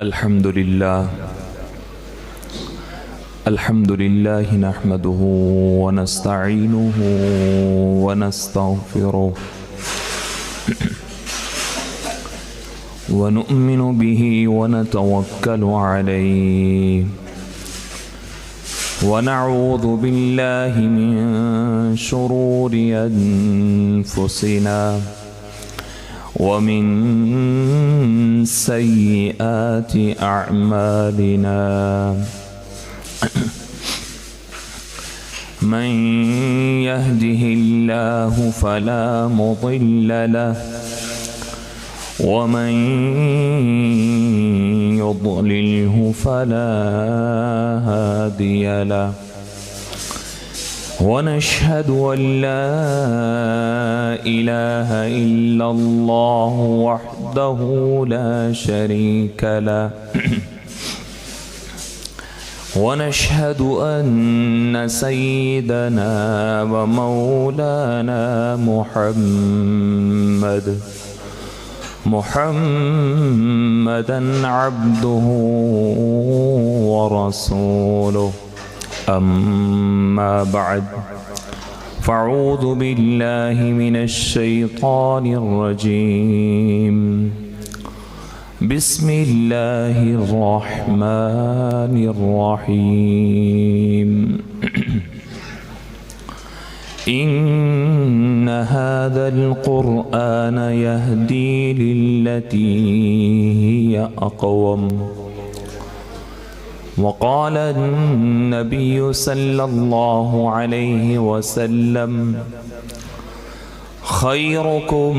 الحمد لله نحمده ونستعينه ونستغفره ونؤمن به ونتوكل عليه ونعوذ بالله من شرور أنفسنا ومن سيئات أعمالنا من يهده الله فلا مضل له ومن يضلله فلا هادي له ونشهد أن لا إله إلا الله وحده لا شريك له ونشهد أن سيدنا ومولانا محمدا عبده ورسوله أما بعد فأعوذ بالله من الشيطان الرجيم بسم الله الرحمن الرحيم إن هذا القرآن يهدي للتي هي أقوم وقال النبي صلى الله عليه وسلم خيركم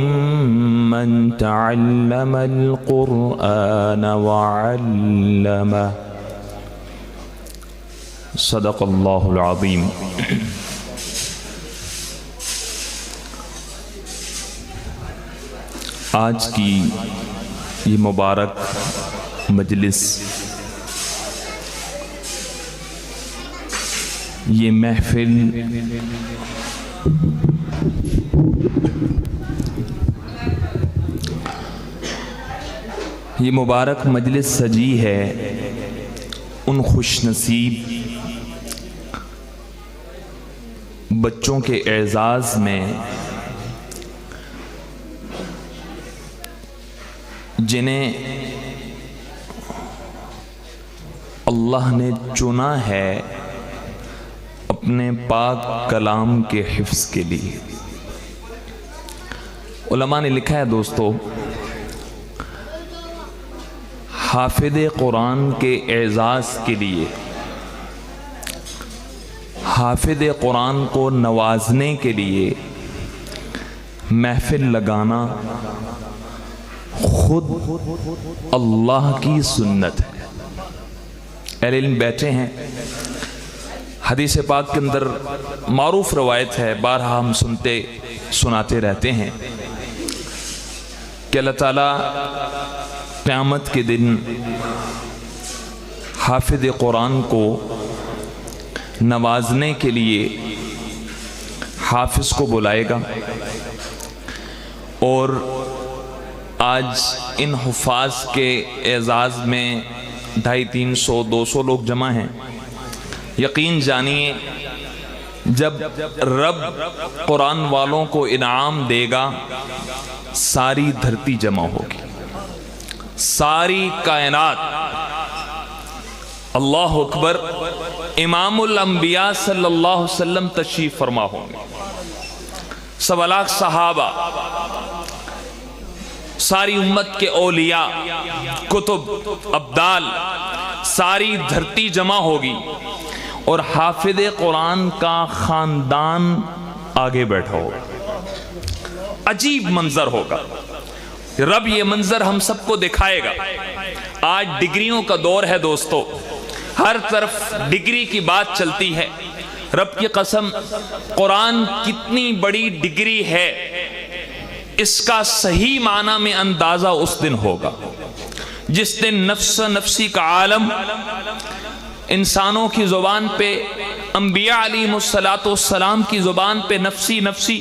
من تعلم القرآن وعلمه صدق الله العظيم. آج کی یہ مبارک مجلس، یہ محفل یہ مبارک مجلس سجی ہے ان خوش نصیب بچوں کے اعزاز میں جنہیں اللہ نے چنا ہے اپنے پاک کلام کے حفظ کے لیے۔ علماء نے لکھا ہے دوستو، حافظ قرآن کے اعزاز کے لیے، حافظ قرآن کو نوازنے کے لیے محفل لگانا خود اللہ کی سنت ہے۔ اہل علم بیٹھے ہیں، حدیث پاک کے اندر معروف روایت ہے، بارہا ہم سناتے رہتے ہیں کہ اللہ تعالیٰ قیامت کے دن حافظ قرآن کو نوازنے کے لیے حافظ کو بلائے گا، اور آج ان حفاظ کے اعزاز میں 250-300-200 لوگ جمع ہیں۔ یقین جانیے جب رب قرآن والوں کو انعام دے گا، ساری دھرتی جمع ہوگی، ساری کائنات۔ اللہ اکبر، امام الانبیاء صلی اللہ علیہ وسلم تشریف فرما ہوں گے، 1.25 لاکھ صحابہ، ساری امت کے اولیاء، کتب، ابدال، ساری دھرتی جمع ہوگی، اور حافظ قرآن کا خاندان آگے بیٹھا ہوگا۔ عجیب منظر ہوگا، رب یہ منظر ہم سب کو دکھائے گا۔ آج ڈگریوں کا دور ہے دوستو، ہر طرف ڈگری کی بات چلتی ہے۔ رب کی قسم، قرآن کتنی بڑی ڈگری ہے اس کا صحیح معنی میں اندازہ اس دن ہوگا جس دن نفس نفسی کا عالم انسانوں کی زبان پہ، انبیاء علیہ السلام کی زبان پہ نفسی نفسی۔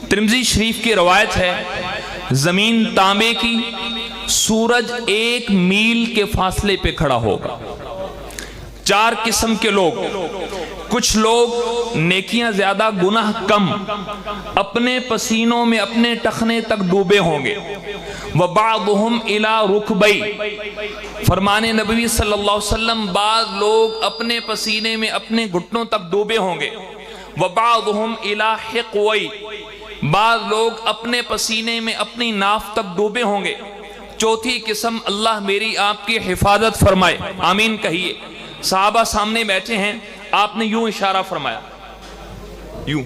ترمذی شریف کی روایت ہے، زمین تانبے کی سورج 1 میل کے فاصلے پہ کھڑا ہوگا۔ 4 قسم کے لوگ، کچھ لوگ نیکیاں زیادہ گناہ کم، اپنے پسینوں میں اپنے ٹخنے تک ڈوبے ہوں گے۔ وَبَعْضُهُمْ إِلَىٰ رُكْبَيْ، فرمان نبوی صلی اللہ علیہ وسلم، بعض لوگ اپنے پسینے میں اپنے گھٹنوں تک ڈوبے ہوں گے۔ وَبَعْضُهُمْ إِلَىٰ حِقْوَيْ، بعض لوگ اپنے پسینے میں اپنی ناف تک ڈوبے ہوں گے۔ چوتھی قسم، اللہ میری آپ کی حفاظت فرمائے، آمین کہیے۔ صحابہ سامنے بیٹھے ہیں، آپ نے یوں اشارہ فرمایا، یوں،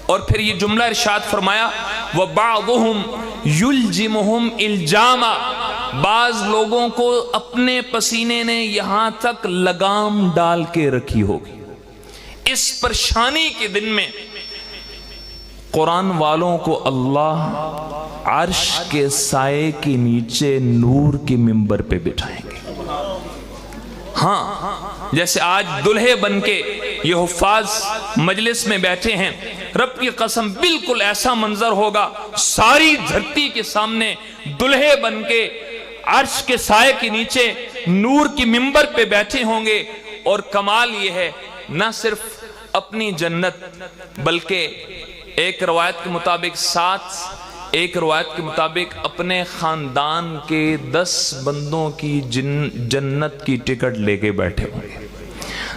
اور پھر یہ جملہ ارشاد فرمایا وَبَعْضُهُمْ يُلْجِمُهُمْ إِلْجَامًا، بعض لوگوں کو اپنے پسینے نے یہاں تک لگام ڈال کے رکھی ہوگی۔ اس پریشانی کے دن میں قرآن والوں کو اللہ عرش کے سائے کے نیچے نور کے منبر پہ بٹھائیں گے۔ ہاں، جیسے آج دلہے بن کے یہ حفاظ مجلس میں بیٹھے ہیں، رب کی قسم بالکل ایسا منظر ہوگا، ساری دھرتی کے سامنے دلہے بن کے عرش کے سائے کے نیچے نور کی منبر پہ بیٹھے ہوں گے۔ اور کمال یہ ہے، نہ صرف اپنی جنت بلکہ ایک روایت کے مطابق اپنے خاندان کے 10 بندوں کی جنت کی ٹکٹ لے کے بیٹھے ہوں گے،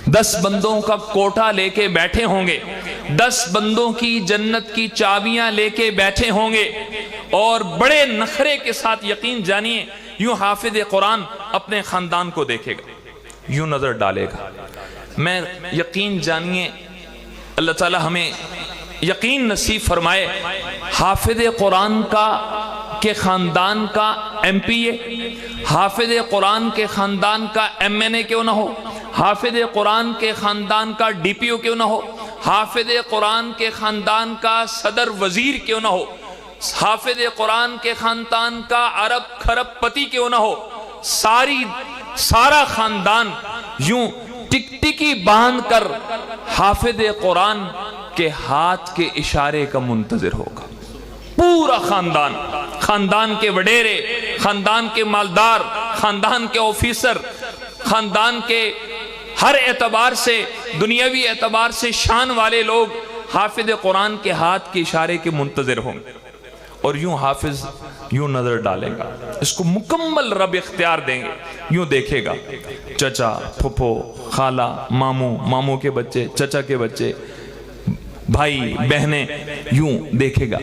10 بندوں کا کوٹا لے کے بیٹھے ہوں گے، 10 بندوں کی جنت کی چابیاں لے کے بیٹھے ہوں گے۔ اور بڑے نخرے کے ساتھ یقین جانیے، یوں حافظ قرآن اپنے خاندان کو دیکھے گا، یوں نظر ڈالے گا۔ میں یقین جانیے، اللہ تعالی ہمیں یقین نصیب فرمائے، حافظ قرآن کے خاندان کا MP حافظ قرآن کے خاندان کا MNA کیوں نہ ہو، حافظ قرآن کے خاندان کا DPO کیوں نہ ہو، حافظ قرآن کے خاندان کا صدر وزیر کیوں نہ ہو، حافظ قرآن کے خاندان کا عرب کھرب پتی کیوں نہ ہو، سارا خاندان یوں ٹکٹکی باندھ کر حافظ قرآن کے ہاتھ کے اشارے کا منتظر ہوگا۔ پورا خاندان کے وڈیرے، خاندان کے مالدار، خاندان کے آفیسر، خاندان کے ہر اعتبار سے، دنیاوی اعتبار سے شان والے لوگ حافظ قرآن کے ہاتھ کے اشارے کے منتظر ہوں گے۔ اور یوں حافظ یوں نظر ڈالے گا، اس کو مکمل رب اختیار دیں گے، یوں دیکھے گا، چچا، پھپھو، خالہ، ماموں کے بچے، چچا کے بچے، بھائی بہنیں، یوں دیکھے گا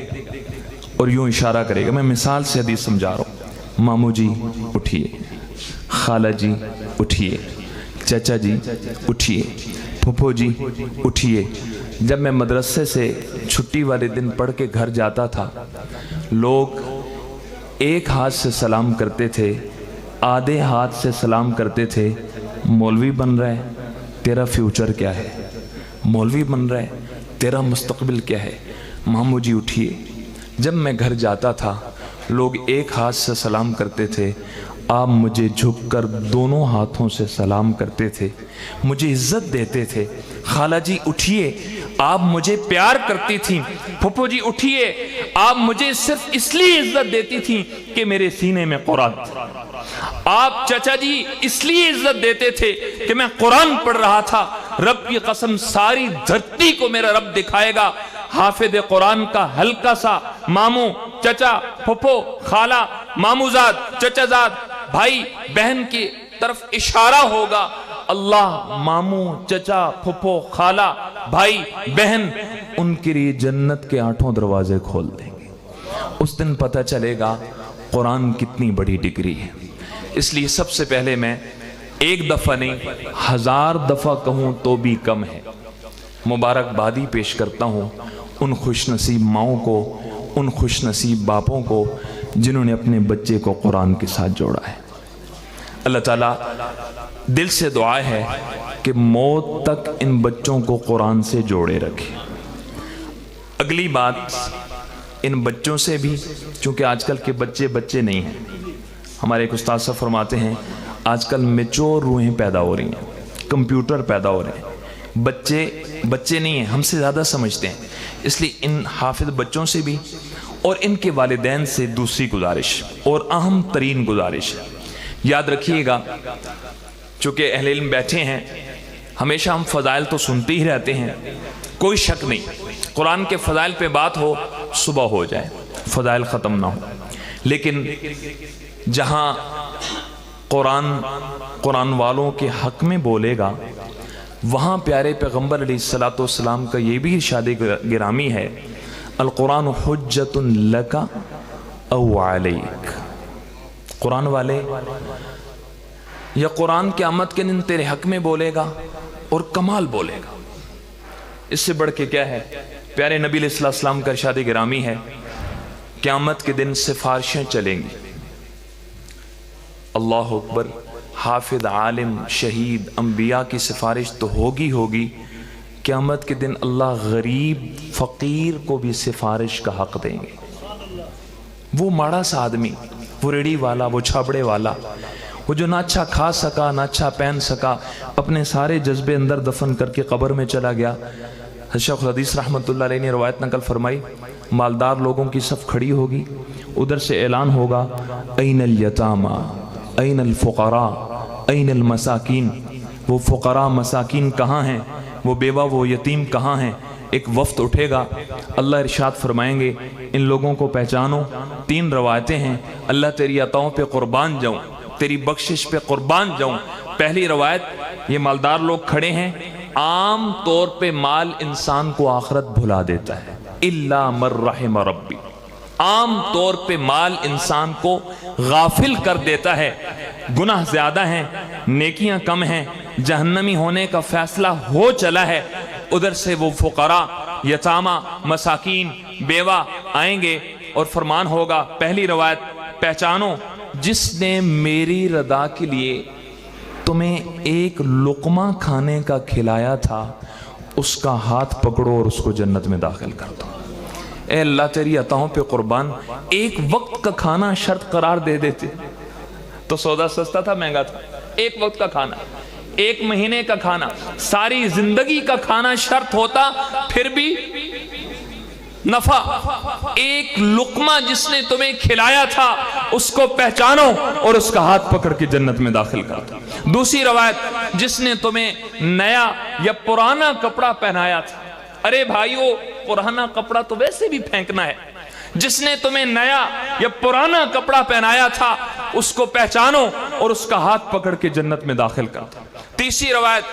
اور یوں اشارہ کرے گا۔ میں مثال سے حدیث سمجھا رہا ہوں۔ ماموں جی اٹھیے، خالہ جی اٹھیے، چچا جی اٹھیے، پھپھو جی اٹھیے۔ جب میں مدرسے سے چھٹی والے دن پڑھ کے گھر جاتا تھا، لوگ ایک ہاتھ سے سلام کرتے تھے، آدھے ہاتھ سے سلام کرتے تھے، مولوی بن رہا ہے، تیرا فیوچر کیا ہے؟ مولوی بن رہا ہے، تیرا مستقبل کیا ہے؟ ماموں جی اٹھیے۔ جب میں گھر جاتا تھا، لوگ ایک ہاتھ سے سلام کرتے تھے، آپ مجھے جھک کر دونوں ہاتھوں سے سلام کرتے تھے، مجھے عزت دیتے تھے۔ خالہ جی اٹھیے، آپ مجھے پیار کرتی تھیں۔ پھپھو جی اٹھیے، آپ مجھے صرف اس لیے عزت دیتی تھیں کہ میرے سینے میں قرآن تھا۔ آپ چچا جی اس لیے عزت دیتے تھے کہ میں قرآن پڑھ رہا تھا۔ رب کی قسم ساری دھرتی کو میرا رب دکھائے گا، حافظ قرآن کا ہلکا سا ماموں، چچا، پھپھو، خالہ، ماموزاد، چچا زاد، بھائی بہن کی طرف اشارہ ہوگا، اللہ ماموں، چچا، پھپھو، خالہ، بھائی بہن، ان کے لیے جنت کے 8 دروازے کھول دیں گے۔ اس دن پتہ چلے گا قرآن کتنی بڑی ڈگری ہے۔ اس لیے سب سے پہلے میں ایک دفعہ نہیں 1000 دفعہ کہوں تو بھی کم ہے، مبارکبادی پیش کرتا ہوں ان خوش نصیب ماؤں کو، ان خوش نصیب باپوں کو جنہوں نے اپنے بچے کو قرآن کے ساتھ جوڑا ہے۔ اللہ تعالیٰ دل سے دعا ہے کہ موت تک ان بچوں کو قرآن سے جوڑے رکھے۔ اگلی بات، ان بچوں سے بھی، چونکہ آج کل کے بچے نہیں ہیں، ہمارے ایک استاد صاحب فرماتے ہیں آج کل میچور روحیں پیدا ہو رہی ہیں، کمپیوٹر پیدا ہو رہے ہیں، بچے نہیں ہیں، ہم سے زیادہ سمجھتے ہیں۔ اس لیے ان حافظ بچوں سے بھی اور ان کے والدین سے دوسری گزارش اور اہم ترین گزارش ہے، یاد رکھیے گا، چونکہ اہل علم بیٹھے ہیں، ہمیشہ ہم فضائل تو سنتے ہی رہتے ہیں، کوئی شک نہیں قرآن کے فضائل پہ بات ہو صبح ہو جائے، فضائل ختم نہ ہو، لیکن جہاں قرآن والوں کے حق میں بولے گا وہاں پیارے پیغمبر علیہ السلام کا یہ بھی ارشاد گرامی ہے، القرآن حجت لک او علیک، قرآن والے یا قرآن قیامت کے دن تیرے حق میں بولے گا اور کمال بولے گا، اس سے بڑھ کے کیا ہے؟ پیارے نبی علیہ السلام کا ارشاد گرامی ہے، قیامت کے دن سفارشیں چلیں گی، اللہ اکبر، حافظ، عالم، شہید، انبیاء کی سفارش تو ہوگی، قیامت کے دن اللہ غریب فقیر کو بھی سفارش کا حق دیں گے۔ وہ ماڑا سا آدمی، وہ ریڑی والا، وہ چھاپڑے والا، وہ جو نہ اچھا کھا سکا نہ اچھا پہن سکا، اپنے سارے جذبے اندر دفن کر کے قبر میں چلا گیا، شیخ الحدیث رحمت اللہ علیہ نے روایت نقل فرمائی، مالدار لوگوں کی صف کھڑی ہوگی، ادھر سے اعلان ہوگا، این الیتاما این الفقراء این المساکین، وہ فقراء مساکین کہاں ہیں، وہ بیوہ وہ یتیم کہاں ہیں؟ ایک وفد اٹھے گا، اللہ ارشاد فرمائیں گے ان لوگوں کو پہچانو۔ 3 روایتیں ہیں، اللہ تیری عطاؤں پہ قربان جاؤں، تیری بخشش پہ قربان جاؤں۔ پہلی روایت، یہ مالدار لوگ کھڑے ہیں، عام طور پہ مال انسان کو آخرت بھلا دیتا ہے، الا من رحم ربی، عام طور پہ مال انسان کو غافل کر دیتا ہے، گناہ زیادہ ہیں، نیکیاں کم ہیں، جہنمی ہونے کا فیصلہ ہو چلا ہے، ادھر سے وہ فقراء، یتامہ، مساکین، بیوہ آئیں گے اور فرمان ہوگا، پہلی روایت، پہچانو جس نے میری رضا کے لیے تمہیں ایک لقمہ کھانے کا کھلایا تھا، اس کا ہاتھ پکڑو اور اس کو جنت میں داخل کر دو۔ اے اللہ تیری عطاؤں پہ قربان، ایک وقت کا کھانا شرط قرار دے دیتے تو سودا سستا تھا، مہنگا تھا، ایک وقت کا کھانا، ایک مہینے کا کھانا، ساری زندگی کا کھانا شرط ہوتا، پھر بھی نفع۔ ایک لقمہ جس نے تمہیں کھلایا تھا اس کو پہچانو اور اس کا ہاتھ پکڑ کے جنت میں داخل کر دو۔ دوسری روایت، جس نے تمہیں نیا یا پرانا کپڑا پہنایا تھا، ارے بھائیو پرانا کپڑا تو ویسے بھی پھینکنا ہے، جس نے تمہیں نیا یا پرانا کپڑا پہنایا تھا اس کو پہچانو اور اس کا ہاتھ پکڑ کے جنت میں داخل کر دو۔ تیسری روایت،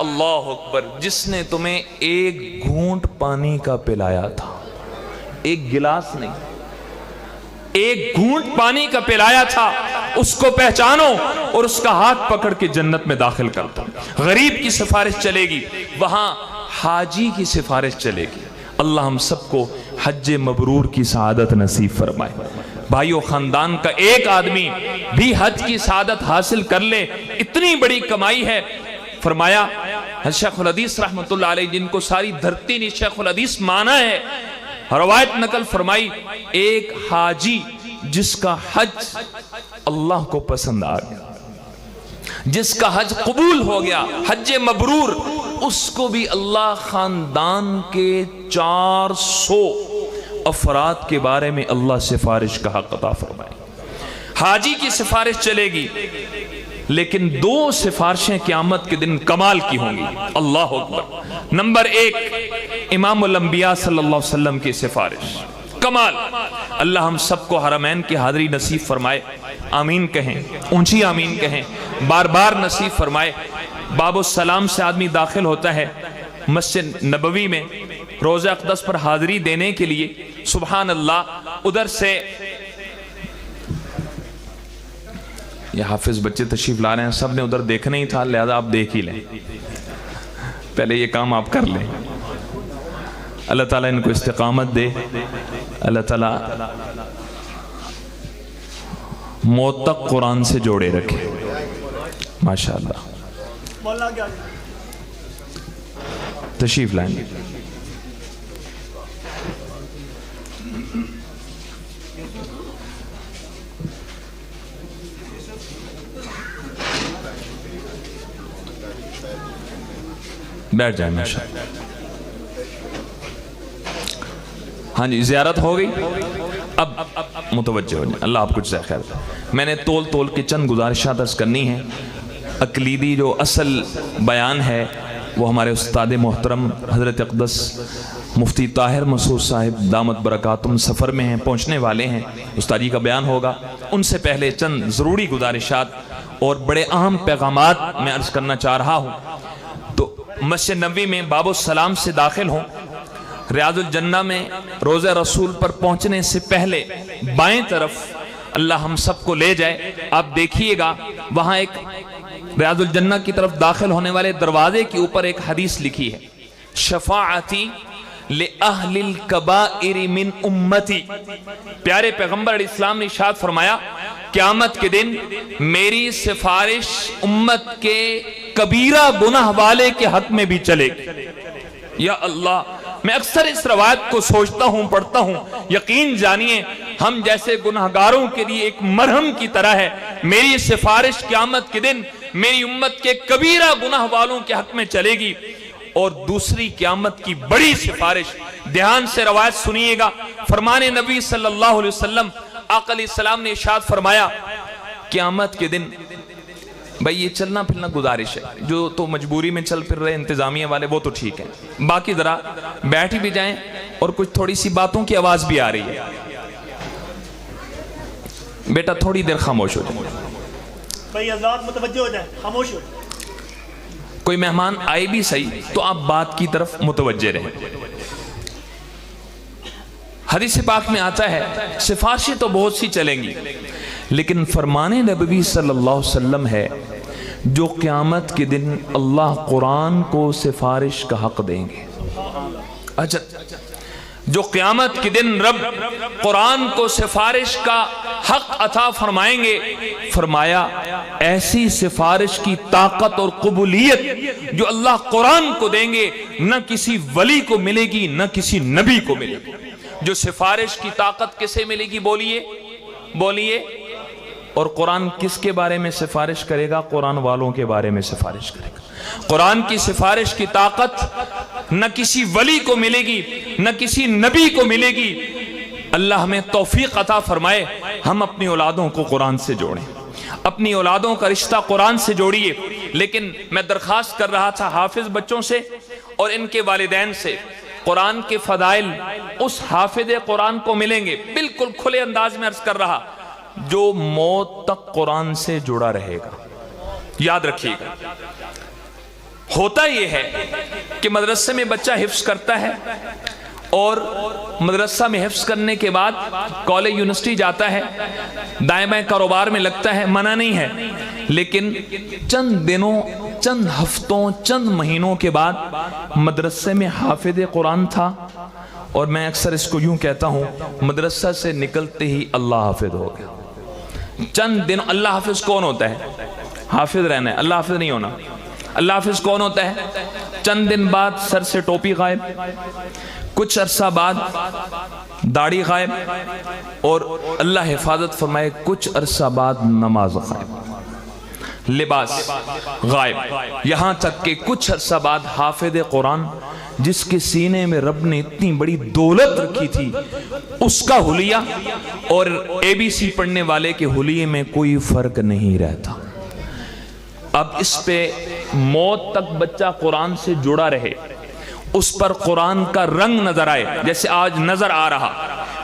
اللہ اکبر، جس نے تمہیں ایک گھونٹ پانی کا پلایا تھا، ایک گلاس نہیں، ایک گھونٹ پانی کا پلایا تھا، اس کو پہچانو اور اس کا ہاتھ پکڑ کے جنت میں داخل کر دو۔ غریب کی سفارش چلے گی، وہاں حاجی کی سفارش چلے گی۔ اللہ ہم سب کو حج مبرور کی سعادت نصیب فرمائے۔ بھائیو، خاندان کا ایک آدمی بھی حج کی سعادت حاصل کر لے، اتنی بڑی کمائی ہے۔ فرمایا شیخ الحدیث رحمت اللہ علیہ، جن کو ساری دھرتی نے شیخ الحدیث مانا ہے، روایت نقل فرمائی، ایک حاجی جس کا حج اللہ کو پسند آ گیا، جس کا حج قبول ہو گیا، حج مبرور، اس کو بھی اللہ خاندان کے 400 افراد کے بارے میں اللہ سفارش کا حق عطا فرمائے۔ حاجی کی سفارش چلے گی، لیکن 2 سفارشیں قیامت کے دن کمال کی ہوں گی، اللہ اکبر۔ نمبر 1، امام الانبیاء صلی اللہ علیہ وسلم کی سفارش، کمال۔ اللہ ہم سب کو حرمین کی حاضری نصیب فرمائے، آمین کہیں، اونچی آمین کہیں، بار بار نصیب فرمائے۔ باب السلام سے آدمی داخل ہوتا ہے مسجد نبوی میں روزہ اقدس پر حاضری دینے کے لیے، سبحان اللہ، ادھر سے یہ حافظ بچے تشریف لا رہے ہیں، سب نے ادھر دیکھنا ہی تھا، لہذا آپ دیکھ ہی لیں، پہلے یہ کام آپ کر لیں۔ اللہ تعالیٰ ان کو استقامت دے، اللہ تعالیٰ موت تک قرآن سے جوڑے رکھے، ماشاءاللہ۔ تشریف لائیں گے۔ بیٹھ جائیں ماشاءاللہ۔ ہاں جی، زیارت ہو گئی۔ اب متوجہ ہو جائیں، اللہ آپ کو جزائے خیر۔ میں نے تول تول کے چند گزارشات عرض کرنی ہیں۔ اقلیدی جو اصل بیان ہے وہ ہمارے استاد محترم حضرت اقدس مفتی طاہر مسعود صاحب دامت برکاتہم سفر میں ہیں، پہنچنے والے ہیں، استادی کا بیان ہوگا۔ ان سے پہلے چند ضروری گزارشات اور بڑے اہم پیغامات میں عرض کرنا چاہ رہا ہوں۔ تو مسجد نبوی میں باب السلام سے داخل ہوں، ریاض الجنہ میں روضہ رسول پر پہنچنے سے پہلے بائیں طرف اللہ ہم سب کو لے جائے، آپ دیکھیے گا وہاں ایک ریاض الجنہ کی طرف داخل ہونے والے دروازے کے اوپر ایک حدیث لکھی ہے، شفاعتی لأہل الکبائر من امتی۔ پیارے پیغمبر علیہ السلام نے ارشاد فرمایا قیامت کے دن میری سفارش امت کے کبیرہ گناہ والے کے حق میں بھی چلے گی۔ یا اللہ، میں اکثر اس روایت کو سوچتا ہوں، پڑھتا ہوں، یقین جانیے ہم جیسے گناہگاروں کے لیے ایک مرہم کی طرح ہے۔ میری سفارش قیامت کے دن میری امت کے کبیرہ گناہ والوں کے حق میں چلے گی۔ اور دوسری قیامت کی بڑی سفارش، دھیان سے روایت سنیے گا، فرمان نبی صلی اللہ علیہ وسلم آقا علیہ السلام نے ارشاد فرمایا قیامت کے دن، بھئی یہ چلنا پھرنا گزارش ہے، جو تو مجبوری میں چل پھر رہے انتظامیہ والے وہ تو ٹھیک ہے، باقی ذرا بیٹھ بھی جائیں اور کچھ تھوڑی سی باتوں کی آواز بھی آ رہی ہے، بیٹا تھوڑی دیر خاموش ہو جائیں، بھئی حضرات متوجہ ہو جائیں، خاموش ہو جائیں۔ کوئی مہمان آئے بھی صحیح تو آپ بات کی طرف متوجہ رہیں۔ حدیث پاک میں آتا ہے سفارشیں تو بہت سی چلیں گی، لیکن فرمان نبوی صلی اللہ علیہ وسلم ہے جو قیامت کے دن اللہ قرآن کو سفارش کا حق دیں گے۔ اچھا، جو قیامت کے دن رب قرآن کو سفارش کا حق عطا فرمائیں گے، فرمایا ایسی سفارش کی طاقت اور قبولیت جو اللہ قرآن کو دیں گے نہ کسی ولی کو ملے گی نہ کسی نبی کو ملے گی۔ جو سفارش کی طاقت کسے ملے گی بولیے، اور قرآن کس کے بارے میں سفارش کرے گا؟ قرآن والوں کے بارے میں سفارش کرے گا۔ قرآن کی سفارش کی طاقت نہ کسی ولی کو ملے گی نہ کسی نبی کو ملے گی۔ اللہ ہمیں توفیق عطا فرمائے ہم اپنی اولادوں کو قرآن سے جوڑیں، اپنی اولادوں کا رشتہ قرآن سے جوڑیے۔ لیکن میں درخواست کر رہا تھا حافظ بچوں سے اور ان کے والدین سے، قرآن کے فضائل اس حافظ قرآن کو ملیں گے، بالکل کھلے انداز میں عرض کر رہا، جو موت تک قرآن سے جڑا رہے گا۔ یاد رکھیے گا، ہوتا یہ ہے کہ مدرسے میں بچہ حفظ کرتا ہے اور مدرسہ میں حفظ کرنے کے بعد کالج یونیورسٹی جاتا ہے، دائیں بائیں کاروبار میں لگتا ہے، منع نہیں ہے، لیکن چند دنوں، چند ہفتوں، چند مہینوں کے بعد مدرسے میں حافظ قرآن تھا، اور میں اکثر اس کو یوں کہتا ہوں مدرسہ سے نکلتے ہی اللہ حافظ ہو گیا۔ چند دن اللہ حافظ کون ہوتا ہے؟ حافظ رہنا ہے، اللہ حافظ نہیں ہونا۔ اللہ حافظ کون ہوتا ہے؟ چند دن بعد سر سے ٹوپی غائب، کچھ عرصہ بعد داڑھی غائب، اور اللہ حفاظت فرمائے کچھ عرصہ بعد نماز غائب، لباس غائب، یہاں تک کہ کچھ عرصہ بعد حافظ قرآن جس کے سینے میں رب نے اتنی بڑی دولت رکھی تھی اس کا حلیہ اور اے بی سی پڑھنے والے کے حلیے میں کوئی فرق نہیں رہتا۔ اب اس پہ موت تک بچہ قرآن سے جڑا رہے، اس پر قرآن کا رنگ نظر آئے، جیسے آج نظر آ رہا،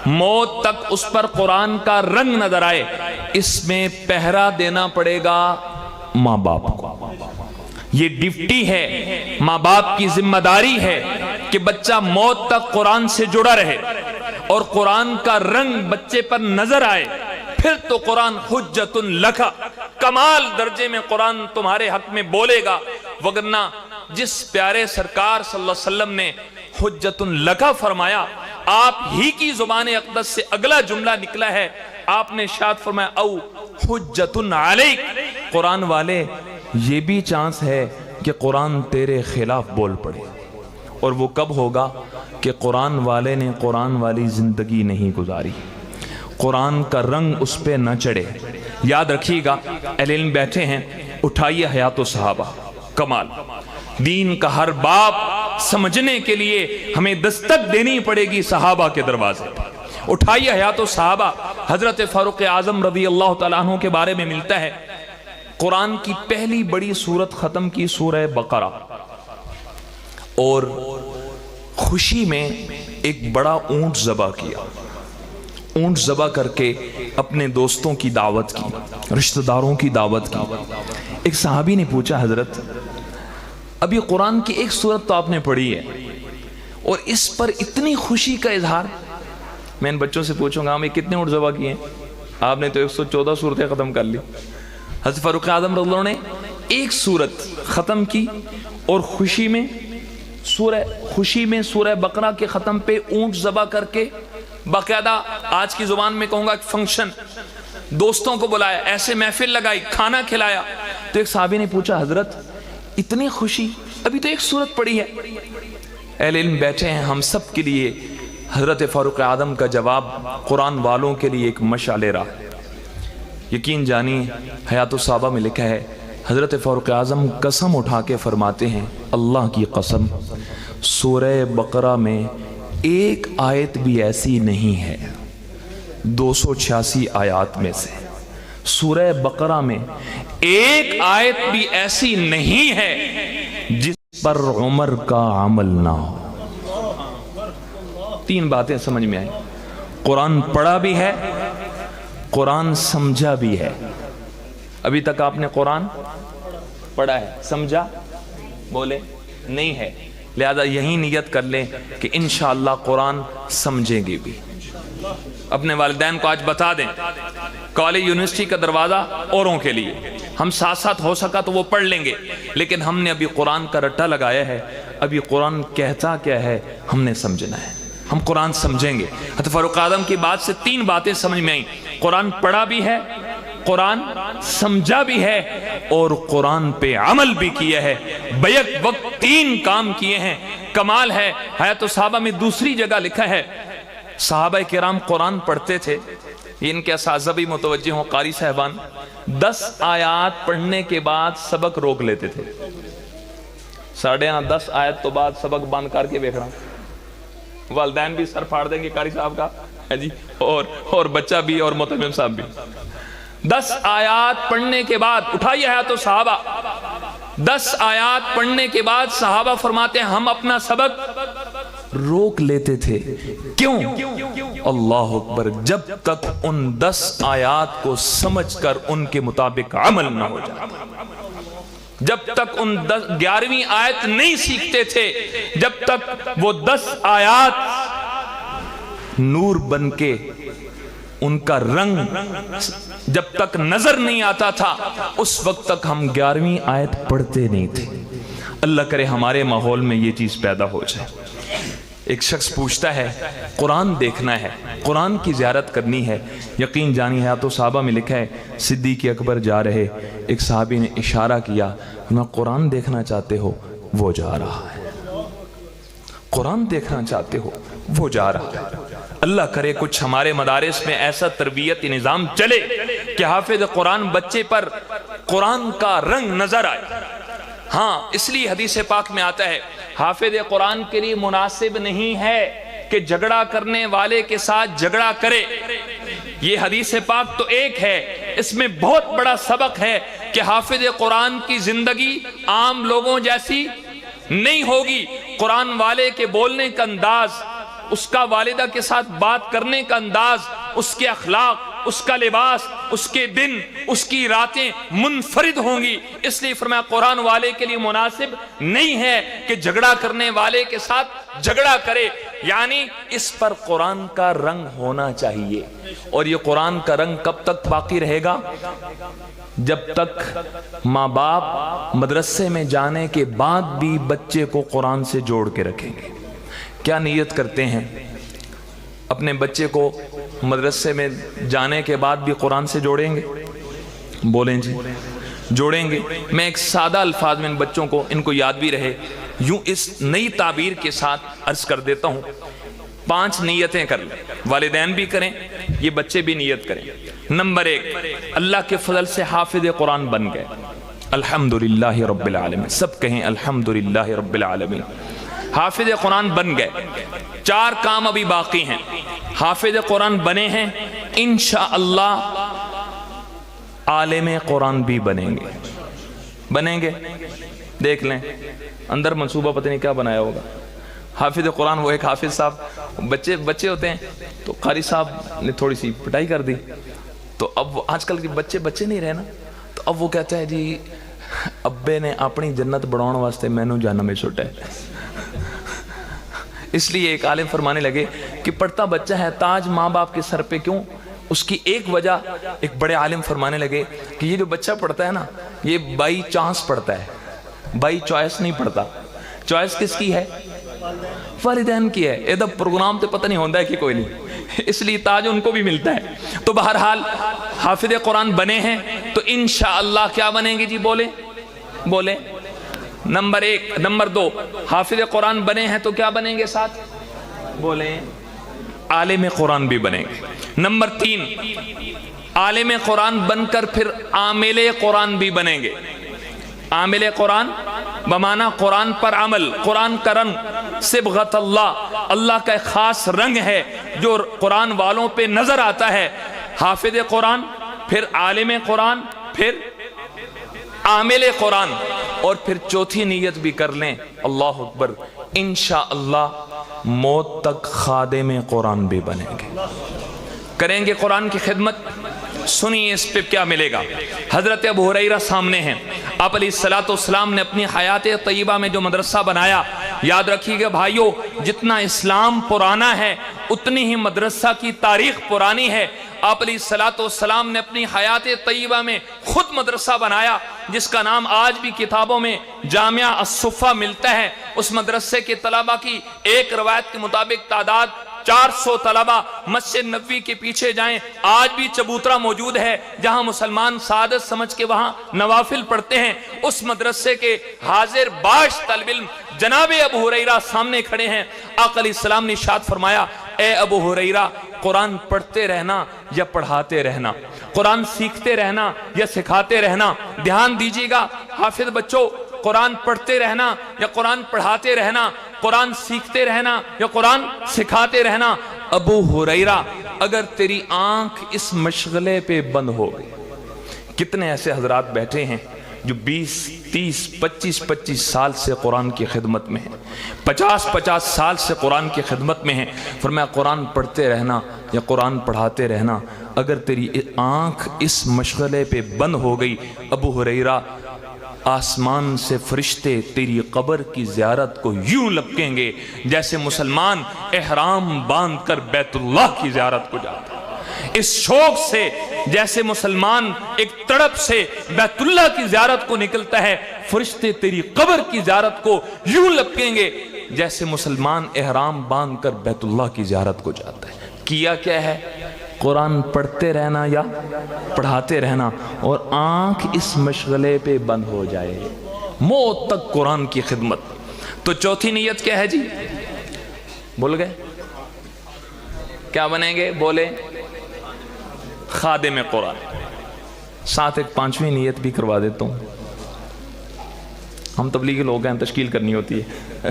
موت تک اس پر قرآن کا رنگ نظر آئے، اس میں پہرا دینا پڑے گا ماں باپ کو۔ یہ ڈیوٹی ہے، ماں باپ کی ذمہ داری ہے کہ بچہ موت تک قرآن سے جڑا رہے اور قرآن کا رنگ بچے پر نظر آئے، پھر تو قرآن حجت لک، کمال درجے میں قرآن تمہارے حق میں بولے گا۔ وگرنہ جس پیارے سرکار صلی اللہ علیہ وسلم نے حجت لک فرمایا، آپ ہی کی زبان اقدس سے اگلا جملہ نکلا ہے، آپ نے ارشاد فرمایا او حجت علیک، قرآن والے یہ بھی چانس ہے کہ قرآن تیرے خلاف بول پڑے، اور وہ کب ہوگا کہ قرآن والے نے قرآن والی زندگی نہیں گزاری، قرآن کا رنگ اس پہ نہ چڑھے۔ یاد رکھیے گا، اہل علم بیٹھے ہیں، اٹھائیے حیات و صحابہ، کمال دین کا ہر باب سمجھنے کے لیے ہمیں دستک دینی پڑے گی صحابہ کے دروازے پر، اٹھائیے حیات و صحابہ حضرت فاروق اعظم رضی اللہ تعالیٰ عنہ کے بارے میں ملتا ہے قرآن کی پہلی بڑی سورت ختم کی سورہ بقرہ، اور خوشی میں ایک بڑا اونٹ ذبح کیا، اونٹ ذبح کر کے اپنے دوستوں کی دعوت کی، رشتہ داروں کی دعوت کی۔ ایک صحابی نے پوچھا حضرت ابھی قرآن کی ایک سورت تو آپ نے پڑھی ہے اور اس پر اتنی خوشی کا اظہار؟ میں ان بچوں سے پوچھوں گا ہمیں کتنے اونٹ ذبح کیے ہیں؟ آپ نے تو 114 صورتیں ختم کر لی۔ حضرت فاروق اعظم رضی اللہ عنہ نے ایک سورت ختم کی اور خوشی میں سورہ بقرہ کے ختم پہ اونٹ ذبح کر کے باقاعدہ آج کی زبان میں کہوں گا ایک فنکشن، دوستوں کو بلایا، ایسے محفل لگائی، کھانا کھلایا۔ تو ایک صحابی نے پوچھا حضرت اتنی خوشی، ابھی تو ایک سورت پڑھی ہے۔ اہل علم بیٹھے ہیں، ہم سب کے لیے حضرت فاروق اعظم کا جواب قرآن والوں کے لیے ایک مشعل راہ۔ یقین جانی حیات الصحابہ میں لکھا ہے حضرت فاروق اعظم قسم اٹھا کے فرماتے ہیں اللہ کی قسم سورہ بقرہ میں ایک آیت بھی ایسی نہیں ہے 286 آیات میں سے، سورہ بقرہ میں ایک آیت بھی ایسی نہیں ہے جس پر عمر کا عمل نہ ہو۔ تین باتیں سمجھ میں آئیں، قرآن پڑھا بھی ہے، قرآن سمجھا بھی ہے۔ ابھی تک آپ نے قرآن پڑھا ہے، سمجھا بولے نہیں ہے، لہذا یہی نیت کر لیں کہ انشاءاللہ قرآن سمجھیں گے بھی۔ اپنے والدین کو آج بتا دیں کالج یونیورسٹی کا دروازہ اوروں کے لیے، ہم ساتھ ساتھ ہو سکا تو وہ پڑھ لیں گے، لیکن ہم نے ابھی قرآن کا رٹا لگایا ہے، ابھی قرآن کہتا کیا ہے ہم نے سمجھنا ہے، ہم قرآن سمجھیں گے۔ حضرت فاروق اعظم کی بات سے تین باتیں سمجھ میں آئیں، قرآن پڑھا بھی ہے، قرآن سمجھا بھی ہے، اور قرآن پہ عمل بھی کیا ہے۔ بیک وقت تین کام کیے ہیں، کمال ہے۔ حیات الصحابہ میں دوسری جگہ لکھا ہے صحابہ کرام قرآن پڑھتے تھے، ان کے اساتذہ بھی متوجہ ہوں قاری صاحبان، 10 آیات پڑھنے کے بعد سبق روک لیتے تھے۔ 10 آیت تو بعد سبق بند کر کے دیکھ رہا ہوں، والدین بھی سر پھاڑ دیں گے قاری صاحب کا جی، اور بچہ بھی اور متمم صاحب بھی۔ 10 آیات پڑھنے کے بعد اٹھائیے حیات الصحابہ، 10 آیات پڑھنے کے بعد صحابہ فرماتے ہیں ہم اپنا سبق روک لیتے تھے۔ کیوں؟ اللہ اکبر، جب تک ان 10 آیات کو سمجھ کر ان کے مطابق عمل نہ ہو جائے، جب تک ان 11ویں آیت نہیں سیکھتے تھے، جب تک وہ 10 آیات نور بن کے ان کا رنگ جب تک نظر نہیں آتا تھا، اس وقت تک ہم 11ویں آیت پڑھتے نہیں تھے۔ اللہ کرے ہمارے ماحول میں یہ چیز پیدا ہو جائے۔ ایک شخص پوچھتا ہے قرآن دیکھنا ہے، قرآن کی زیارت کرنی ہے، یقین جانی حیات الصحابہ میں لکھا ہے صدیق اکبر جا رہے، ایک صحابی نے اشارہ کیا میں قرآن دیکھنا چاہتے ہو، وہ جا رہا ہے، قرآن دیکھنا چاہتے ہو، وہ جا رہا ہے۔ اللہ کرے کچھ ہمارے مدارس میں ایسا تربیتی نظام چلے کہ حافظ قرآن بچے پر قرآن کا رنگ نظر آئے۔ ہاں اس لیے حدیث پاک میں آتا ہے حافظ قرآن کے لیے مناسب نہیں ہے کہ جھگڑا کرنے والے کے ساتھ جھگڑا کرے۔ یہ حدیث پاک تو ایک ہے، اس میں بہت بڑا سبق ہے کہ حافظ قرآن کی زندگی عام لوگوں جیسی نہیں ہوگی۔ قرآن والے کے بولنے کا انداز، اس کا والدہ کے ساتھ بات کرنے کا انداز، اس کے اخلاق، اس کا لباس، اس کے دن، اس کی راتیں منفرد ہوں گی۔ اس لیے فرمایا قرآن والے کے لیے مناسب نہیں ہے کہ جھگڑا کرنے والے کے ساتھ جھگڑا کرے، یعنی اس پر قرآن کا رنگ ہونا چاہیے۔ اور یہ قرآن کا رنگ کب تک باقی رہے گا؟ جب تک ماں باپ مدرسے میں جانے کے بعد بھی بچے کو قرآن سے جوڑ کے رکھیں گے۔ کیا نیت کرتے ہیں اپنے بچے کو مدرسے میں جانے کے بعد بھی قرآن سے جوڑیں گے؟ بولیں جی، جوڑیں گے۔ میں ایک سادہ الفاظ میں ان بچوں کو، ان کو یاد بھی رہے، یوں اس نئی تعبیر کے ساتھ عرض کر دیتا ہوں۔ 5 نیتیں کر لیں، والدین بھی کریں، یہ بچے بھی نیت کریں۔ نمبر 1، اللہ کے فضل سے حافظ قرآن بن گئے، الحمدللہ رب العالمین، سب کہیں الحمدللہ رب العالمین۔ حافظ قرآن بن گئے، 4 کام ابھی باقی ہیں۔ حافظ قرآن بنے ہیں، انشاءاللہ عالم قرآن بھی بنیں گے۔ بنیں گے، دیکھ لیں اندر منصوبہ پتہ نہیں کیا بنایا ہوگا۔ حافظ قرآن، وہ ایک حافظ صاحب، بچے ہوتے ہیں تو قاری صاحب نے تھوڑی سی پٹائی کر دی، تو اب آج کل کے بچے نہیں رہے نا، تو اب وہ کہتا ہے جی ابے نے اپنی جنت بڑھاؤن واسطے میں نوں جہنم میں چھوٹا ہے۔ اس لیے ایک عالم فرمانے لگے کہ پڑھتا بچہ ہے تاج ماں باپ کے سر پہ کیوں؟ اس کی ایک وجہ، ایک بڑے عالم فرمانے لگے کہ یہ جو بچہ پڑھتا ہے نا، یہ بائی چانس پڑھتا ہے، بائی چوائس نہیں پڑھتا۔ چوائس کس کی ہے؟ والدین کی ہے۔ ادب پروگرام تے پتہ نہیں ہوندہ ہے کہ کوئی نہیں، اس لیے تاج ان کو بھی ملتا ہے۔ تو بہرحال حافظ قرآن بنے ہیں تو انشاءاللہ کیا بنیں گے جی؟ بولیں نمبر 1۔ نمبر 2، حافظ قرآن بنے ہیں تو کیا بنیں گے ساتھ؟ بولیں عالم قرآن بھی بنیں گے۔ نمبر 3، عالم قرآن بن کر پھر عامل قرآن بھی بنیں گے۔ عامل قرآن بمعنی قرآن پر عمل، قرآن کا رنگ صبغت اللہ، اللہ کا ایک خاص رنگ ہے جو قرآن والوں پہ نظر آتا ہے۔ حافظ قرآن، پھر عالم قرآن، پھر عامل قرآن، اور پھر چوتھی نیت بھی کر لیں، اللہ اکبر، انشاءاللہ موت تک خادم قرآن بھی بنیں گے، کریں گے قرآن کی خدمت۔ سنیے اس پہ کیا ملے گا۔ حضرت ابو ہریرہ سامنے ہیں، آپ علیہ السلام نے اپنی حیات طیبہ میں جو مدرسہ بنایا، یاد رکھیے گا بھائیو، جتنا اسلام پرانا ہے اتنی ہی مدرسہ کی تاریخ پرانی ہے۔ آپ علیہ السلام نے اپنی حیات طیبہ میں خود مدرسہ بنایا جس کا نام آج بھی کتابوں میں جامعہ الصفہ ملتا ہے۔ اس مدرسے کے طلبہ کی ایک روایت کے مطابق تعداد 400 طلبہ۔ مسجد نبوی کے پیچھے جائیں، آج بھی چبوترا موجود ہے جہاں مسلمان سعادت سمجھ کے وہاں نوافل پڑھتے ہیں۔ اس مدرسے کے حاضر باش طالب علم جناب ابو ہریرہ سامنے کھڑے ہیں۔ آقا علیہ السلام نے ارشاد فرمایا، اے ابو ہریرہ، قرآن پڑھتے رہنا یا پڑھاتے رہنا، قرآن سیکھتے رہنا یا سکھاتے رہنا۔ دھیان دیجیے گا حافظ بچوں، قرآن پڑھتے رہنا یا قرآن پڑھاتے رہنا، قرآن سیکھتے رہنا یا قرآن سکھاتے رہنا۔ ابو ہریرہ، اگر تیری آنکھ اس مشغلے پہ بند ہو گئی، کتنے ایسے حضرات بیٹھے ہیں جو 20، 30، 25 سال سے قرآن کی خدمت میں ہیں، 50 سال سے قرآن کی خدمت میں ہیں۔ فرمایا قرآن پڑھتے رہنا یا قرآن پڑھاتے رہنا، اگر تیری آنکھ اس مشغلے پہ بند ہو گئی، ابو ہریرہ، آسمان سے فرشتے تیری قبر کی زیارت کو یوں لپکیں گے جیسے مسلمان احرام باندھ کر بیت اللہ کی زیارت کو جاتا ہے۔ اس شوق سے جیسے مسلمان ایک تڑپ سے بیت اللہ کی زیارت کو نکلتا ہے، فرشتے تیری قبر کی زیارت کو یوں لپکیں گے جیسے مسلمان احرام باندھ کر بیت اللہ کی زیارت کو جاتا ہے۔ کیا کیا ہے؟ قرآن پڑھتے رہنا یا پڑھاتے رہنا، اور آنکھ اس مشغلے پہ بند ہو جائے، موت تک قرآن کی خدمت۔ تو چوتھی نیت کیا ہے جی؟ بول گئے؟ کیا بنیں گے؟ بولے خادم قرآن۔ ساتھ ایک 5ویں نیت بھی کروا دیتا ہوں، ہم تبلیغی لوگ ہیں، تشکیل کرنی ہوتی ہے۔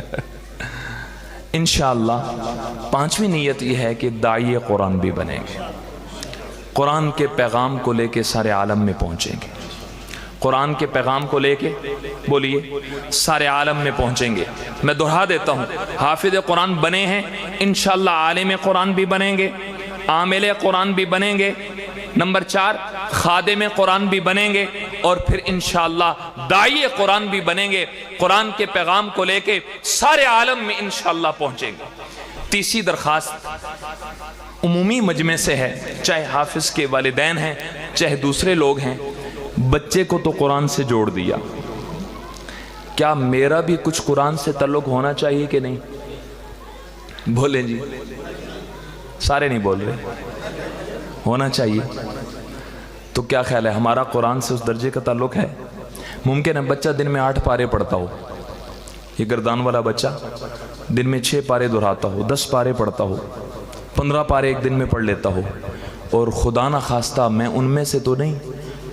انشاءاللہ 5ویں نیت یہ ہے کہ داعی قرآن بھی بنیں گے، قرآن کے پیغام کو لے کے سارے عالم میں پہنچیں گے، قرآن کے پیغام کو لے کے بولیے سارے عالم میں پہنچیں گے۔ میں دہرا دیتا ہوں، حافظ قرآن بنے ہیں، انشاءاللہ عالم قرآن بھی بنیں گے، عامل قرآن بھی بنیں گے، نمبر 4 خادم قرآن بھی بنیں گے، اور پھر انشاءاللہ داعی قرآن بھی بنیں گے، قرآن کے پیغام کو لے کے سارے عالم میں انشاءاللہ پہنچیں گے۔ تیسری درخواست عمومی مجمع سے ہے، چاہے حافظ کے والدین ہیں چاہے دوسرے لوگ ہیں، بچے کو تو قرآن سے جوڑ دیا، کیا میرا بھی کچھ قرآن سے تعلق ہونا چاہیے کہ نہیں؟ بولیں جی، سارے نہیں بول رہے، ہونا چاہیے۔ تو کیا خیال ہے ہمارا قرآن سے اس درجے کا تعلق ہے؟ ممکن ہے بچہ دن میں 8 پارے پڑھتا ہو، یہ گردان والا بچہ دن میں 6 پارے دہراتا ہو، 10 پارے پڑھتا ہو، 15 پارے ایک دن میں پڑھ لیتا ہو، اور خدا نہ خواستہ میں ان میں سے تو نہیں،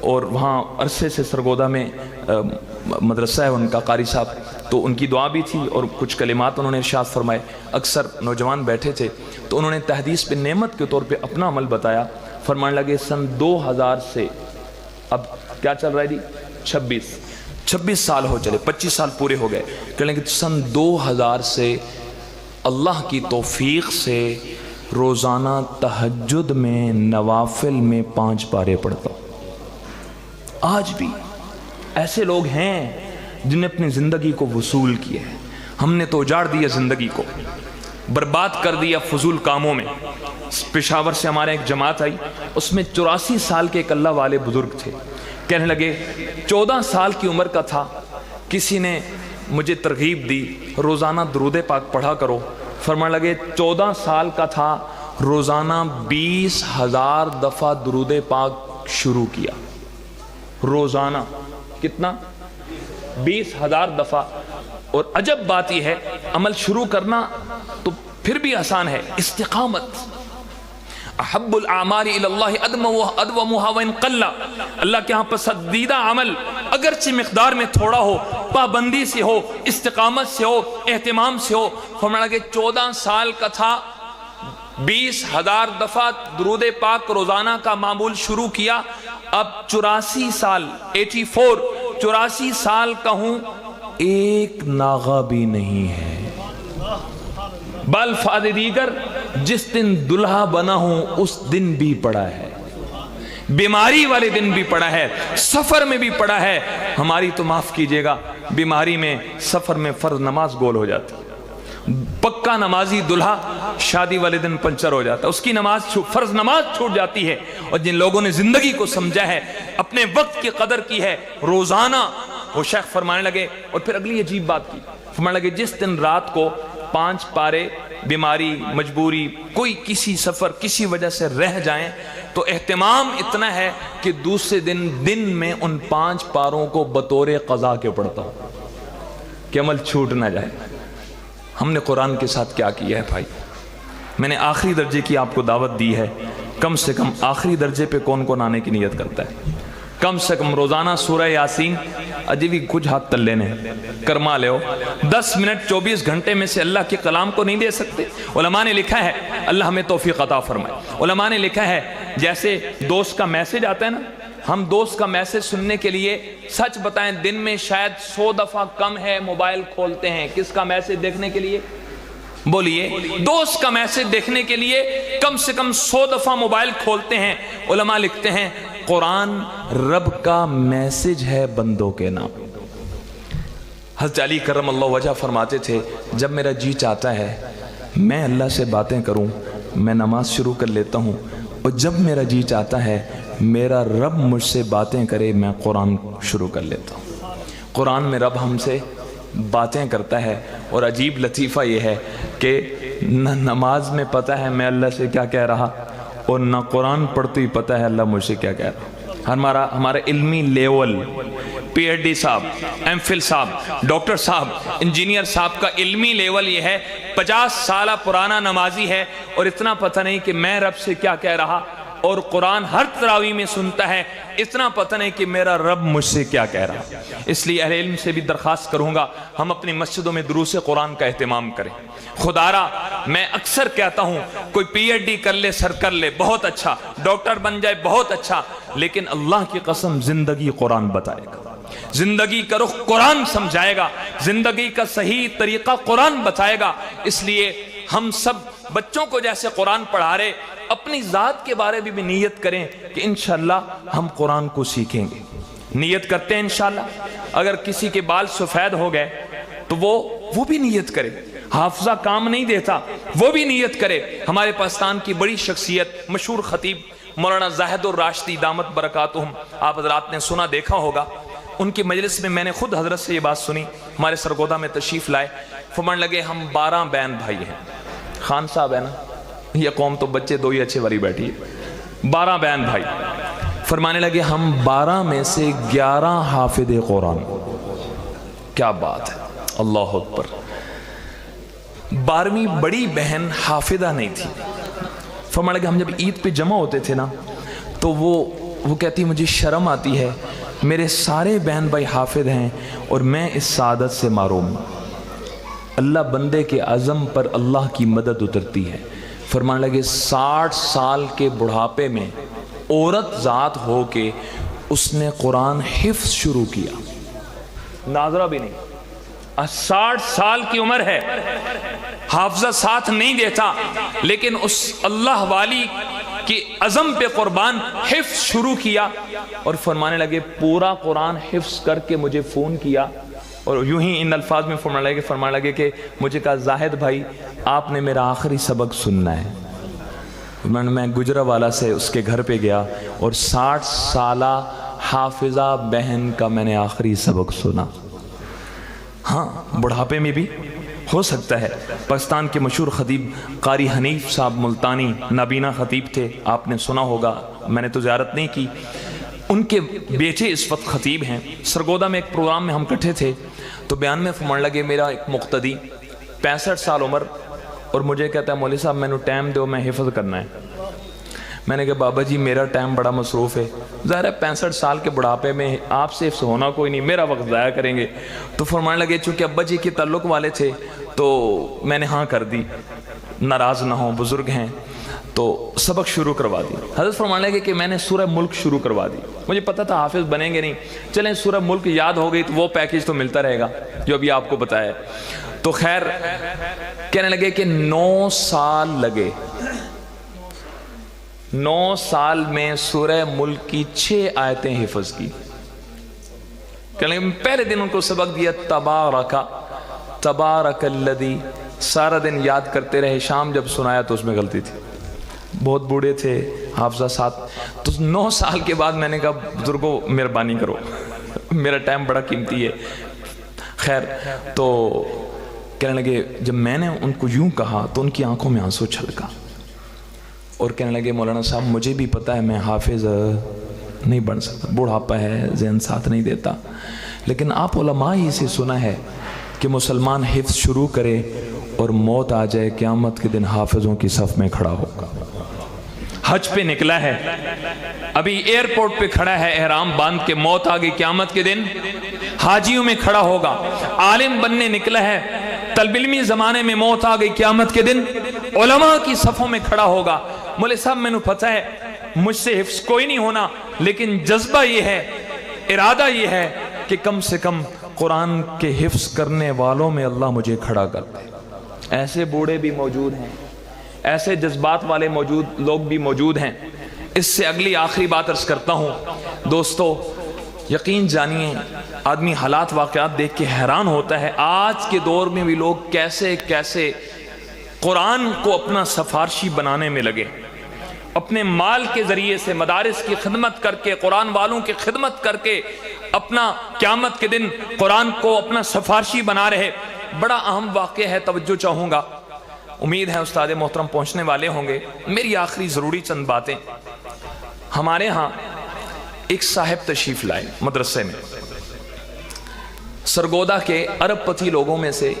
اور وہاں عرصے سے سرگودا میں مدرسہ ہے ان کا، قاری صاحب، تو ان کی دعا بھی تھی اور کچھ کلمات انہوں نے ارشاد فرمائے. اکثر نوجوان بیٹھے تھے تو انہوں نے تحدیث پہ نعمت کے طور پہ اپنا عمل بتایا. فرمانے لگے سن 2000 سے اب کیا چل رہا ہے جی 26 سال ہو چلے، 25 سال پورے ہو گئے. کہنے لگے سن 2000 سے اللہ کی توفیق سے روزانہ تہجد میں نوافل میں 5 پارے پڑھتا ہوں. آج بھی ایسے لوگ ہیں جن نے اپنی زندگی کو وصول کیا ہے. ہم نے تو اجاڑ دیا زندگی کو، برباد کر دیا فضول کاموں میں. پشاور سے ہمارے ایک جماعت آئی، اس میں 84 سال کے ایک اللہ والے بزرگ تھے. کہنے لگے 14 سال کی عمر کا تھا، کسی نے مجھے ترغیب دی روزانہ درود پاک پڑھا کرو. فرمانے لگے 14 سال کا تھا، روزانہ 20,000 دفعہ درود پاک شروع کیا. روزانہ کتنا؟ 20,000 دفعہ. اور عجب بات یہ ہے، عمل شروع کرنا تو پھر بھی آسان ہے، استقامت. احب الاعمال الی اللہ ادومھا وان قل. اللہ کے ہاں پسندیدہ عمل اگرچہ مقدار میں تھوڑا ہو، پابندی سے ہو، استقامت سے ہو، اہتمام سے ہو. فرمایا کہ 14 سال کا تھا، 20,000 دفعہ درود پاک روزانہ کا معمول شروع کیا. اب 84 سال 84 سال کا ہوں، ایک ناغہ بھی نہیں ہے. بالفاظ دیگر جس دن دلہا بنا ہوں اس دن بھی پڑا ہے، بیماری والے دن بھی پڑا ہے، سفر میں بھی پڑا ہے. ہماری تو معاف کیجئے گا، بیماری میں سفر میں فرض نماز گول ہو جاتی. پکا نمازی دلہا شادی والے دن پنچر ہو جاتا، اس کی نماز فرض نماز چھوٹ جاتی ہے. اور جن لوگوں نے زندگی کو سمجھا ہے، اپنے وقت کی قدر کی ہے، روزانہ وہ شیخ فرمانے لگے. اور پھر اگلی عجیب بات کی، فرمانے لگے جس دن رات کو 5 پارے بیماری، مجبوری، کوئی کسی سفر کسی وجہ سے رہ جائیں تو اہتمام اتنا ہے کہ دوسرے دن میں ان 5 پاروں کو بطور قضا کے پڑھتا ہوں کہ عمل چھوٹ نہ جائے. ہم نے قرآن کے ساتھ کیا کیا ہے بھائی؟ میں نے آخری درجے کی آپ کو دعوت دی ہے. کم سے کم آخری درجے پہ کون کون آنے کی نیت کرتا ہے؟ کم سے کم روزانہ سورہ یاسین، اجی بھی کچھ ہاتھ تل لینے کرما لے ہو. 10 منٹ 24 گھنٹے میں سے اللہ کے کلام کو نہیں دے سکتے؟ علماء نے لکھا ہے، اللہ ہمیں توفیق عطا فرمائے، علماء نے لکھا ہے جیسے دوست کا میسج آتا ہے نا، ہم دوست کا میسج سننے کے لیے سچ بتائیں دن میں شاید 100 دفعہ کم ہے موبائل کھولتے ہیں. کس کا میسج دیکھنے کے لیے؟ بولیے. دوست کا میسج دیکھنے کے لیے کم سے کم 100 دفعہ موبائل کھولتے ہیں. علماء لکھتے ہیں قرآن رب کا میسج ہے بندوں کے نام. حضرت علی کرم اللہ وجہ فرماتے تھے جب میرا جی چاہتا ہے میں اللہ سے باتیں کروں، میں نماز شروع کر لیتا ہوں، اور جب میرا جی چاہتا ہے میرا رب مجھ سے باتیں کرے میں قرآن شروع کر لیتا ہوں. قرآن میں رب ہم سے باتیں کرتا ہے. اور عجیب لطیفہ یہ ہے کہ نہ نماز میں پتہ ہے میں اللہ سے کیا کہہ رہا، اور نہ قرآن پڑھتے ہی پتہ ہے اللہ مجھ سے کیا کہہ رہا. ہمارا علمی لیول، پی ایچ ڈی صاحب، ایم فل صاحب، ڈاکٹر صاحب، انجینئر صاحب کا علمی لیول یہ ہے 50 سالہ پرانا نمازی ہے اور اتنا پتہ نہیں کہ میں رب سے کیا کہہ رہا، اور قرآن ہر تراویح میں سنتا ہے، اتنا پتہ نہیں کہ میرا رب مجھ سے کیا کہہ رہا. اس لیے اہل علم سے بھی درخواست کروں گا ہم اپنی مسجدوں میں دروس قرآن کا اہتمام کریں. خدارا میں اکثر کہتا ہوں کوئی پی ایچ ڈی کر لے، سر کر لے، بہت اچھا، ڈاکٹر بن جائے بہت اچھا، لیکن اللہ کی قسم زندگی قرآن بتائے گا، زندگی کا رخ قرآن سمجھائے گا، زندگی کا صحیح طریقہ قرآن بتائے گا. اس لیے ہم سب بچوں کو جیسے قرآن پڑھا رہے اپنی ذات کے بارے میں بھی نیت کریں کہ انشاءاللہ ہم قرآن کو سیکھیں گے. نیت کرتے ہیں انشاءاللہ. اگر کسی کے بال سفید ہو گئے تو وہ بھی نیت کرے. حافظہ کام نہیں دیتا، وہ بھی نیت کرے. ہمارے پاکستان کی بڑی شخصیت مشہور خطیب مولانا زاہد الراشدی دامت برکاتہم، آپ حضرات نے سنا دیکھا ہوگا. ان کی مجلس میں میں نے خود حضرت سے یہ بات سنی، ہمارے سرگودا میں تشریف لائے. فرمانے لگے ہم 12 بہن بھائی ہیں. خان صاحب ہے نا، یہ قوم تو بچے 2 ہی اچھے والی بیٹھی ہے. 12 بہن بھائی. فرمانے لگے ہم 12 میں سے 11 حافظ قرآن. کیا بات ہے، اللہ اکبر. 12ویں بڑی بہن حافظہ نہیں تھی. فرمانے لگے ہم جب عید پہ جمع ہوتے تھے نا تو وہ وہ کہتی مجھے شرم آتی ہے، میرے سارے بہن بھائی حافظ ہیں اور میں اس سعادت سے محروم ہوں۔ اللہ بندے کے عزم پر اللہ کی مدد اترتی ہے۔ فرمانے لگے 60 سال کے بڑھاپے میں عورت ذات ہو کے اس نے قرآن حفظ شروع کیا، ناظرہ بھی نہیں، 60 سال کی عمر ہے، حافظہ ساتھ نہیں دیتا، لیکن اس اللہ والی کی عزم پہ قربان حفظ شروع کیا، اور فرمانے لگے پورا قرآن حفظ کر کے مجھے فون کیا، اور یوں ہی ان الفاظ میں فرمانے لگے کہ مجھے کہا زاہد بھائی آپ نے میرا آخری سبق سننا ہے۔ میں گجرانوالہ سے اس کے گھر پہ گیا اور 60 سالہ حافظہ بہن کا میں نے آخری سبق سنا۔ ہاں بڑھاپے میں بھی ہو سکتا ہے۔ پاکستان کے مشہور خطیب قاری حنیف صاحب ملتانی نابینا خطیب تھے، آپ نے سنا ہوگا، میں نے تو زیارت نہیں کی۔ ان کے بیٹے اس وقت خطیب ہیں۔ سرگودا میں ایک پروگرام میں ہم کٹھے تھے تو بیان میں فرمانے لگے میرا ایک مقتدی 65 سال عمر اور مجھے کہتا ہے مولوی صاحب میں نے ٹائم دو، میں حفظ کرنا ہے۔ میں نے کہا بابا جی میرا ٹائم بڑا مصروف ہے، ظاہر ہے 65 سال کے بڑھاپے میں آپ سے حفظ ہونا کوئی نہیں، میرا وقت ضائع کریں گے۔ تو فرمانے لگے چونکہ ابا جی کے تعلق والے تھے تو میں نے ہاں کر دی، ناراض نہ ہوں، بزرگ ہیں، تو سبق شروع کروا دی۔ حضرت فرمانے لگے کہ میں نے سورہ ملک شروع کروا دی، مجھے پتا تھا حافظ بنیں گے نہیں، چلیں سورہ ملک یاد ہو گئی تو وہ پیکیج تو ملتا رہے گا جو ابھی آپ کو بتایا۔ تو خیر کہنے لگے کہ 9 سال لگے، 9 سال میں سورہ ملک کی 6 آیتیں حفظ کی۔ کہنے لگے پہلے دن ان کو سبق دیا تبارک الذی، سارا دن یاد کرتے رہے، شام جب سنایا تو اس میں غلطی تھی، بہت بوڑھے تھے، حافظہ ساتھ۔ تو 9 سال کے بعد میں نے کہا بزرگوں مہربانی کرو، میرا ٹائم بڑا قیمتی ہے۔ خیر تو کہنے لگے جب میں نے ان کو یوں کہا تو ان کی آنکھوں میں آنسو چھلکا اور کہنے لگے مولانا صاحب مجھے بھی پتا ہے میں حافظ نہیں بن سکتا، بوڑھاپا ہے، ذہن ساتھ نہیں دیتا، لیکن آپ علماء ہی سے سنا ہے کہ مسلمان حفظ شروع کرے اور موت آ جائے قیامت کے دن حافظوں کی صف میں کھڑا ہوگا۔ حج پہ نکلا ہے، ابھی ایئرپورٹ پہ کھڑا ہے احرام باندھ کے، موت آ گئی قیامت کے دن حاجیوں میں کھڑا ہوگا۔ عالم بننے نکلا ہے، طالب علمی زمانے میں موت آ گئی قیامت کے دن علماء کی صفوں میں کھڑا ہوگا۔ مولوی صاحب میں نے پتہ ہے مجھ سے حفظ کوئی نہیں ہونا، لیکن جذبہ یہ ہے، ارادہ یہ ہے کہ کم سے کم قرآن کے حفظ کرنے والوں میں اللہ مجھے کھڑا کر دے۔ ایسے بوڑھے بھی موجود ہیں، ایسے جذبات والے لوگ بھی موجود ہیں۔ اس سے اگلی آخری بات عرض کرتا ہوں دوستو، یقین جانیے آدمی حالات واقعات دیکھ کے حیران ہوتا ہے، آج کے دور میں بھی لوگ کیسے کیسے قرآن کو اپنا سفارشی بنانے میں لگے، اپنے مال کے ذریعے سے مدارس کی خدمت کر کے، قرآن والوں کی خدمت کر کے اپنا قیامت کے دن قرآن کو اپنا سفارشی بنا رہے۔ بڑا اہم واقعہ ہے، توجہ چاہوں گا، امید ہے استاد محترم پہنچنے والے ہوں گے۔ میری آخری ضروری چند باتیں۔ ہمارے ہاں ایک صاحب تشریف لائے مدرسے میں، سرگودا کے ارب پتی لوگوں میں سے،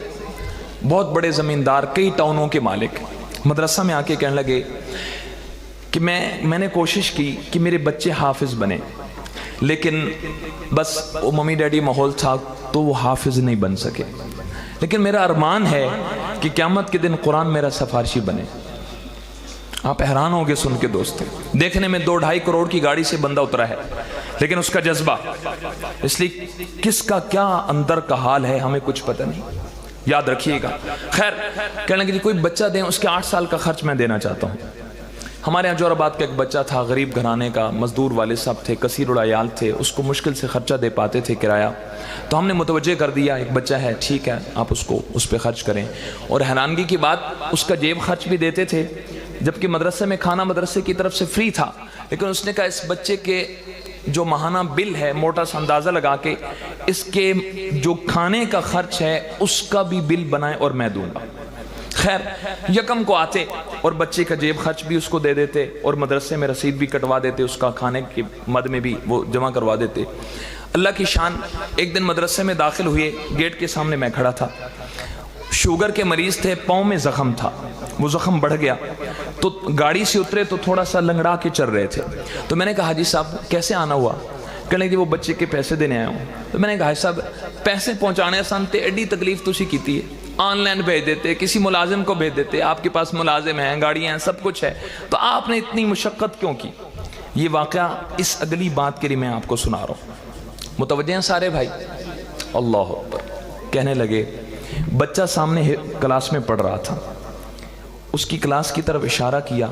بہت بڑے زمیندار، کئی ٹاؤنوں کے مالک، مدرسہ میں آ کے کہنے لگے کہ میں نے کوشش کی کہ میرے بچے حافظ بنے، لیکن بس وہ ممی ڈیڈی ماحول تھا تو وہ حافظ نہیں بن سکے، لیکن میرا ارمان ہے کہ قیامت کے دن قرآن میرا سفارشی بنے۔ آپ حیران ہوگے سن کے دوستو، دیکھنے میں 2-2.5 کروڑ کی گاڑی سے بندہ اترا ہے، لیکن اس کا جذبہ، اس لیے کس کا کیا اندر کا حال ہے ہمیں کچھ پتہ نہیں، یاد رکھیے گا۔ خیر کہنے لگے کوئی بچہ دیں، اس کے 8 سال کا خرچ میں دینا چاہتا ہوں۔ ہمارے یہاں جوراباد کا ایک بچہ تھا، غریب گھرانے کا، مزدور والد صاحب تھے، کثیر العیال تھے، اس کو مشکل سے خرچہ دے پاتے تھے کرایہ، تو ہم نے متوجہ کر دیا ایک بچہ ہے، ٹھیک ہے آپ اس پہ خرچ کریں۔ اور حیرانگی کی بات، اس کا جیب خرچ بھی دیتے تھے، جبکہ مدرسے میں کھانا مدرسے کی طرف سے فری تھا، لیکن اس نے کہا اس بچے کے جو ماہانہ بل ہے، موٹا سا اندازہ لگا کے اس کے جو کھانے کا خرچ ہے اس کا بھی بل بنائیں اور میں دوں گا۔ خیر یکم کو آتے اور بچے کا جیب خرچ بھی اس کو دے دیتے اور مدرسے میں رسید بھی کٹوا دیتے، اس کا کھانے کے مد میں بھی وہ جمع کروا دیتے۔ اللہ کی شان، ایک دن مدرسے میں داخل ہوئے، گیٹ کے سامنے میں کھڑا تھا، شوگر کے مریض تھے، پاؤں میں زخم تھا، وہ زخم بڑھ گیا، تو گاڑی سے اترے تو تھوڑا سا لنگڑا کے چل رہے تھے. تو میں نے کہا حاجی صاحب کیسے آنا ہوا؟ کہنے کہ وہ بچے کے پیسے دینے آیا ہوں. تو میں نے کہا صاحب پیسے پہنچانے آسان تے ایڈی تکلیف تسی کیتی ہے, آن لائن بھیج دیتے, کسی ملازم کو بھیج دیتے, آپ کے پاس ملازم ہیں, گاڑیاں ہیں, سب کچھ ہے, تو آپ نے اتنی مشقت کیوں کی؟ یہ واقعہ اس اگلی بات کے لیے میں آپ کو سنا رہا ہوں. متوجہ ہیں سارے بھائی؟ اللہ اکبر. کہنے لگے بچہ سامنے کلاس میں پڑھ رہا تھا, اس کی کلاس کی طرف اشارہ کیا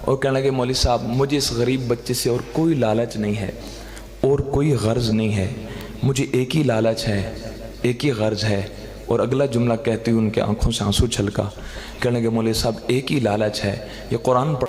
اور کہنے لگے مولوی صاحب مجھے اس غریب بچے سے اور کوئی لالچ نہیں ہے اور کوئی غرض نہیں ہے, مجھے ایک ہی لالچ ہے, ایک ہی غرض ہے. اور اگلا جملہ کہتے ہوئے ان کے آنکھوں سے آنسو چھلکا. کہنے لگے مولوی صاحب ایک ہی لالچ ہے, یہ قرآن